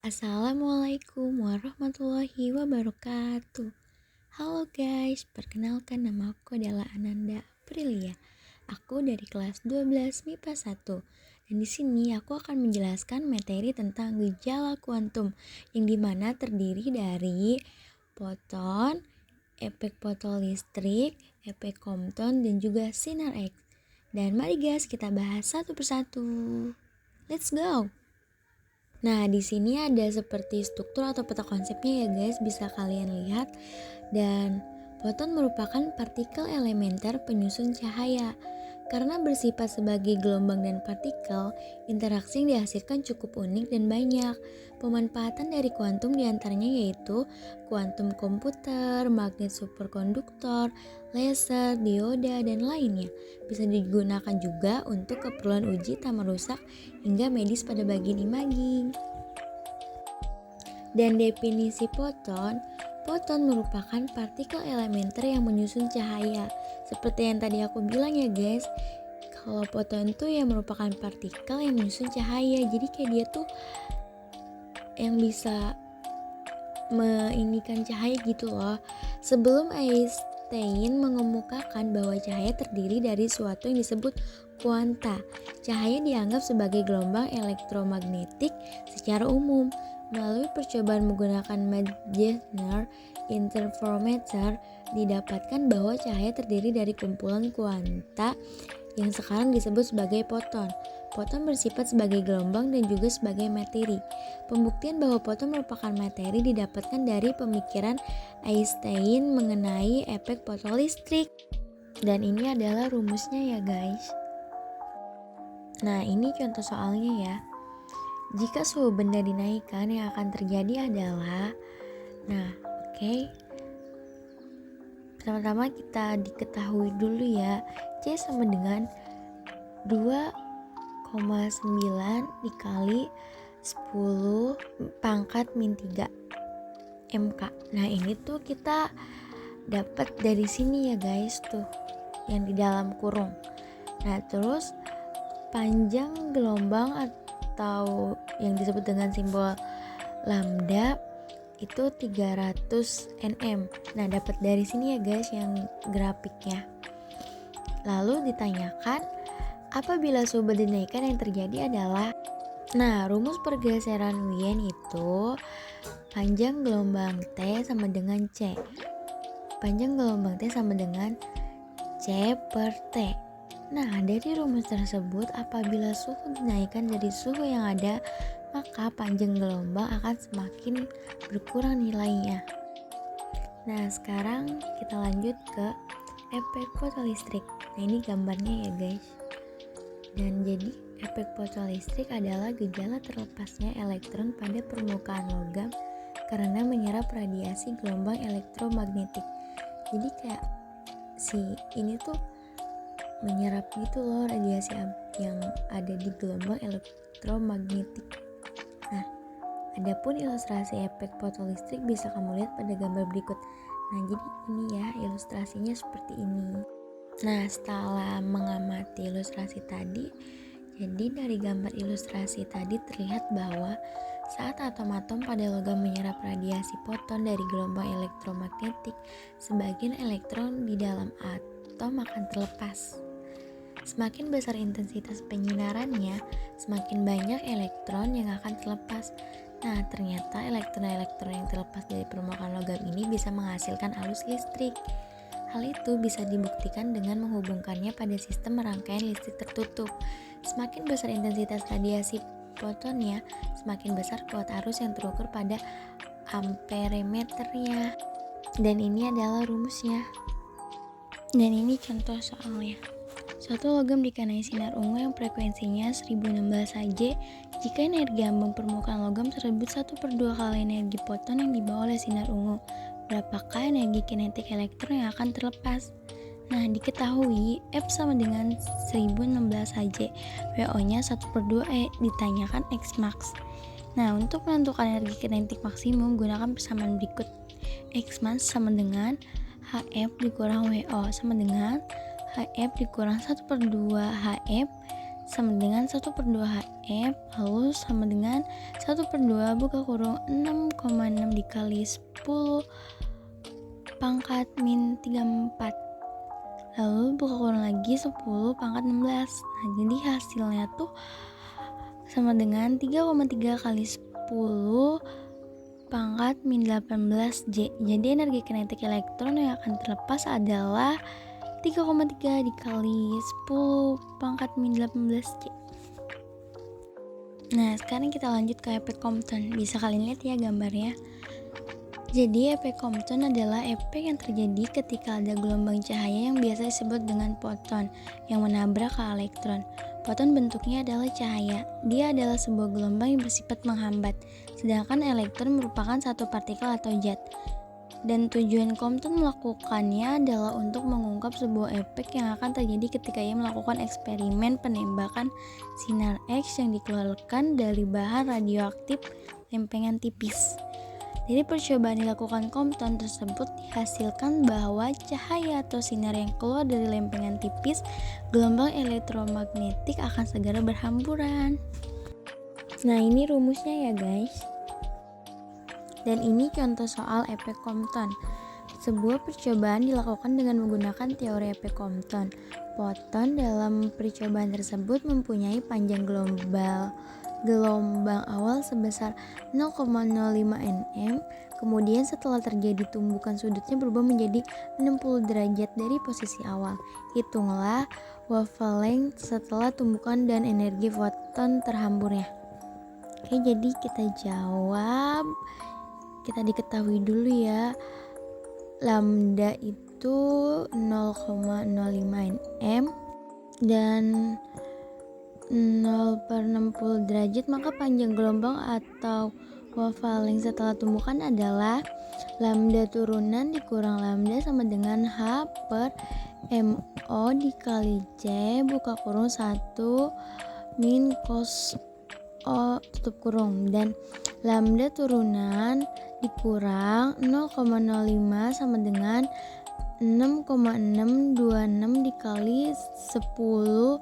Assalamualaikum warahmatullahi wabarakatuh. Halo guys, perkenalkan nama aku adalah Ananda Aprilia. Aku dari kelas 12 MIPA 1. Dan di sini aku akan menjelaskan materi tentang gejala kuantum yang dimana terdiri dari foton, efek fotolistrik, efek Compton, dan juga sinar X. Dan mari guys kita bahas satu persatu. Let's go! Nah, di sini ada seperti struktur atau peta konsepnya ya guys, bisa kalian lihat. Dan foton merupakan partikel elementer penyusun cahaya. Karena bersifat sebagai gelombang dan partikel, interaksi yang dihasilkan cukup unik dan banyak. Pemanfaatan dari kuantum diantaranya yaitu kuantum komputer, magnet superkonduktor, laser, dioda, dan lainnya. Bisa digunakan juga untuk keperluan uji tak merusak hingga medis pada bagian imaging. Dan definisi foton merupakan partikel elementer yang menyusun cahaya. Seperti yang tadi aku bilang ya guys, kalau foton itu ya merupakan partikel yang menyusun cahaya. Jadi kayak dia tuh yang bisa meinikan cahaya gitu loh. Sebelum Einstein mengemukakan bahwa cahaya terdiri dari suatu yang disebut kuanta, cahaya dianggap sebagai gelombang elektromagnetik secara umum. Melalui percobaan menggunakan Meissner interferometer, didapatkan bahwa cahaya terdiri dari kumpulan kuanta yang sekarang disebut sebagai foton. Foton bersifat sebagai gelombang dan juga sebagai materi. Pembuktian bahwa foton merupakan materi didapatkan dari pemikiran Einstein mengenai efek fotolistrik. Dan ini adalah rumusnya ya guys. Nah, ini contoh soalnya ya. Jika suhu benda dinaikkan, yang akan terjadi adalah pertama-tama kita diketahui dulu ya, C sama dengan 2,9 dikali 10 pangkat min 3 MK. Nah, ini tuh kita dapat dari sini ya guys, tuh yang di dalam kurung. Nah, terus panjang gelombang atau yang disebut dengan simbol lambda itu 300 nm. Nah, dapat dari sini ya guys yang grafiknya. Lalu ditanyakan, apabila suhu dinaikkan yang terjadi adalah, rumus pergeseran Wien itu panjang gelombang T sama dengan C. Panjang gelombang T sama dengan C per T. Nah, dari rumus tersebut, apabila suhu dinaikkan dari suhu yang ada, maka panjang gelombang akan semakin berkurang nilainya. Nah, sekarang kita lanjut ke efek fotolistrik. Nah, ini gambarnya ya guys. Dan jadi efek fotolistrik adalah gejala terlepasnya elektron pada permukaan logam karena menyerap radiasi gelombang elektromagnetik. Jadi kayak ini tuh menyerap gitu loh radiasi yang ada di gelombang elektromagnetik. Nah, adapun ilustrasi efek fotolistrik bisa kamu lihat pada gambar berikut. Nah, jadi ini ya ilustrasinya seperti ini. Nah, setelah mengamati ilustrasi tadi, jadi dari gambar ilustrasi tadi terlihat bahwa saat atom-atom pada logam menyerap radiasi foton dari gelombang elektromagnetik, sebagian elektron di dalam atom akan terlepas. Semakin besar intensitas penyinarannya, semakin banyak elektron yang akan terlepas. Nah, ternyata elektron-elektron yang terlepas dari permukaan logam ini bisa menghasilkan arus listrik. Hal itu bisa dibuktikan dengan menghubungkannya pada sistem rangkaian listrik tertutup. Semakin besar intensitas radiasi fotonnya, semakin besar kuat arus yang terukur pada amperemeternya. Dan ini adalah rumusnya. Dan ini contoh soalnya. Suatu logam dikenai sinar ungu yang frekuensinya 1016 Hz jika energi ambang permukaan logam tersebut 1/2 kali energi foton yang dibawa oleh sinar ungu. Berapakah energi kinetik elektron yang akan terlepas? Nah, diketahui F sama dengan 1016 Hz, WO-nya 1/2 ditanyakan X max. Nah, untuk menentukan energi kinetik maksimum, gunakan persamaan berikut. X max sama dengan HF dikurang WO sama dengan HF dikurang 1/2 HF sama dengan 1/2 HF, lalu sama dengan 1/2 buka kurung 6,6 dikali 10 pangkat min 34, lalu buka kurung lagi 10 pangkat 16. Nah jadi hasilnya tuh sama dengan 3,3 kali 10 pangkat min 18J. Jadi energi kinetik elektron yang akan terlepas adalah 3,3 dikali 10 pangkat min 18J. Nah sekarang kita lanjut ke efek Compton. Bisa kalian lihat ya gambarnya. Jadi efek Compton adalah efek yang terjadi ketika ada gelombang cahaya yang biasa disebut dengan foton yang menabrak ke elektron. Foton bentuknya adalah cahaya. Dia adalah sebuah gelombang yang bersifat menghambat, sedangkan elektron merupakan satu partikel atau zat. Dan tujuan Compton melakukannya adalah untuk mengungkap sebuah efek yang akan terjadi ketika ia melakukan eksperimen penembakan sinar X yang dikeluarkan dari bahan radioaktif lempengan tipis. Dari percobaan dilakukan Compton tersebut dihasilkan bahwa cahaya atau sinar yang keluar dari lempengan tipis gelombang elektromagnetik akan segera berhamburan. Nah ini rumusnya ya guys. Dan ini contoh soal efek Compton. Sebuah percobaan dilakukan dengan menggunakan teori efek Compton. Foton dalam percobaan tersebut mempunyai panjang gelombang awal sebesar 0,05 nm, kemudian setelah terjadi tumbukan sudutnya berubah menjadi 60 derajat dari posisi awal. Hitunglah wavelength setelah tumbukan dan energi foton terhamburnya. Oke, jadi kita jawab. Kita diketahui dulu ya, lambda itu 0,05 nm dan 0/60 derajat, maka panjang gelombang atau wavelength setelah tumbukan adalah lambda turunan dikurang lambda sama dengan H per MO dikali C buka kurung 1 min cos O tutup kurung, dan lambda turunan dikurang 0,05 sama dengan 6,626 dikali 10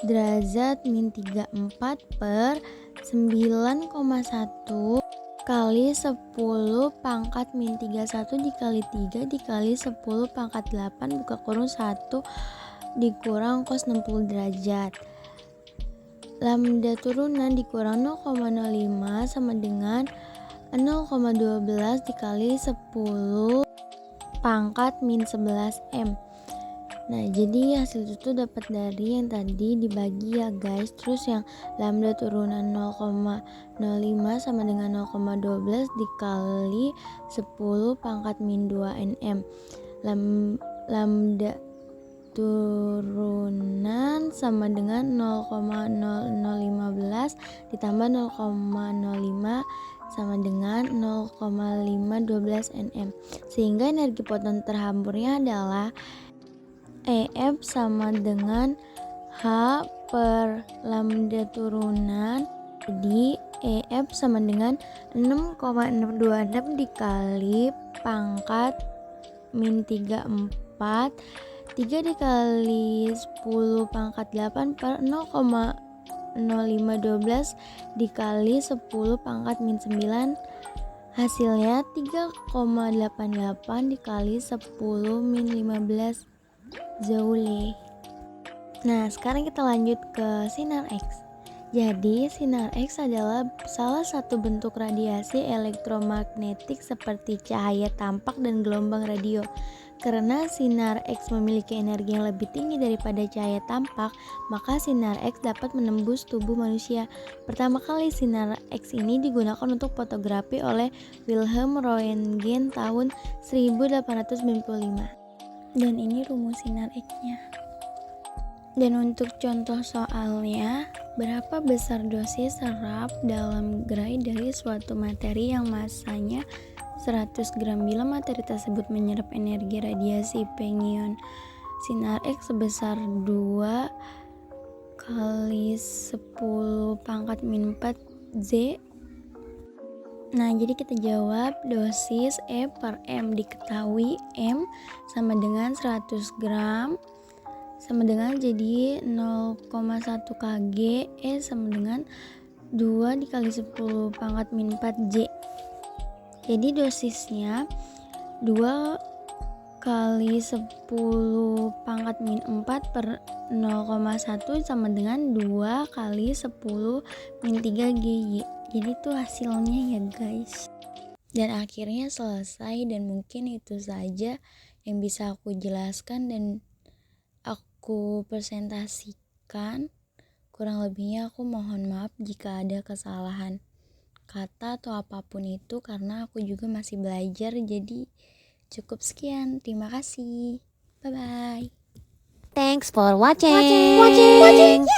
derajat min 34 per 9,1 kali 10 pangkat min 31 dikali 3 dikali 10 pangkat 8 buka kurung 1 dikurang cos 60 derajat. Lambda turunan dikurang 0,05 sama dengan 0,12 dikali 10 pangkat min 11 M. Nah jadi hasil itu dapat dari yang tadi dibagi ya guys. Terus yang lambda turunan 0,05 sama dengan 0,12 dikali 10 pangkat min 2 nm. Lambda turunan sama dengan 0,0015 ditambah 0,05 sama dengan 0,512 nm, sehingga energi foton terhamburnya adalah EF sama dengan H per lambda turunan. Jadi EF sama dengan 6,626 dikali pangkat min 34 3 dikali 10 pangkat 8 per 0,0512 dikali 10 pangkat min 9, hasilnya 3,88 dikali 10 min 15 Joule. Nah sekarang kita lanjut ke sinar X. Jadi sinar X adalah salah satu bentuk radiasi elektromagnetik seperti cahaya tampak dan gelombang radio. Karena sinar X memiliki energi yang lebih tinggi daripada cahaya tampak, maka sinar X dapat menembus tubuh manusia. Pertama kali sinar X ini digunakan untuk fotografi oleh Wilhelm Röntgen tahun 1895. Dan ini rumus sinar X-nya. Dan untuk contoh soalnya, berapa besar dosis serap dalam gerai dari suatu materi yang masanya 100 gram bila materi tersebut menyerap energi radiasi pengion sinar X sebesar 2 kali 10 pangkat min 4 Z. Nah jadi kita jawab dosis E per M diketahui M sama dengan 100 gram sama dengan jadi 0,1 kg sama dengan 2 dikali 10 pangkat min 4 J. Jadi dosisnya 2 kali 10 pangkat min 4 per 0,1 sama dengan 2 kali 10 min 3 GY. Jadi itu hasilnya ya guys. Dan akhirnya selesai, dan mungkin itu saja yang bisa aku jelaskan dan aku presentasikan. Kurang lebihnya aku mohon maaf jika ada kesalahan kata atau apapun itu, karena aku juga masih belajar. Jadi cukup sekian, terima kasih, bye bye. Thanks for watching.